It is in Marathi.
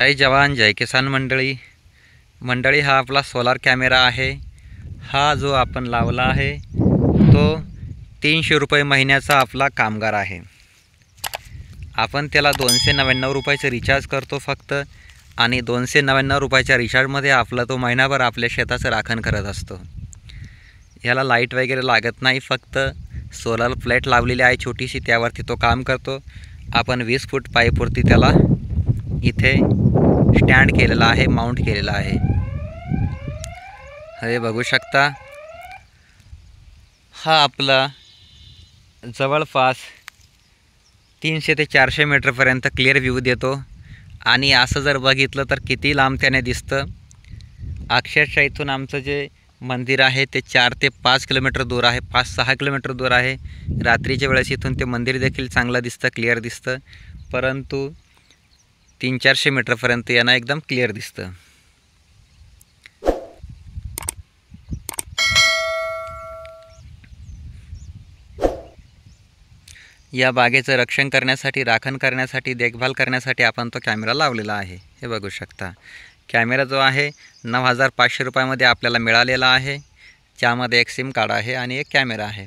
जय जवान जय किसान मंडळी हा आपला सोलार कॅमेरा आहे। हा जो आपण लावला आहे तो 300 रुपये महिन्याचा आपला कामगार आहे। आपण त्याला 299 रुपयाचं रिचार्ज करतो फक्त, आणि 299 रुपयाच्या रिचार्जमध्ये आपला तो महिनाभर आपल्या शेताचं राखण करत असतो। याला लाईट वगैरे लागत नाही, फक्त सोलार प्लेट लावलेली आहे छोटीशी, त्यावरती तो काम करतो। आपण 20 फूट पाईपवरती त्याला इथे स्टँड केलेला आहे, माउंट केलेला आहे। हे बघू शकता, हा आपला जवळपास 300 ते 400 मीटरपर्यंत क्लिअर व्ह्यू देतो। आणि असं जर बघितलं तर किती लांब त्याने दिसतं। अक्षरशः इथून आमचं जे मंदिर आहे ते 4 ते 5 किलोमीटर दूर आहे, 5-6 किलोमीटर दूर आहे। रात्रीच्या वेळेस इथून ते मंदिर देखील चांगलं दिसतं, क्लिअर दिसतं, परंतु 300-400 मीटरपर्यंत यांना एकदम क्लिअर दिसतं। या बागेचं रक्षण करण्यासाठी, राखण करण्यासाठी, देखभाल करण्यासाठी आपण तो कॅमेरा लावलेला आहे। हे बघू शकता, कॅमेरा जो आहे 9500 रुपयामध्ये आपल्याला मिळालेला आहे, ज्यामध्ये एक सिम कार्ड आहे आणि एक कॅमेरा आहे।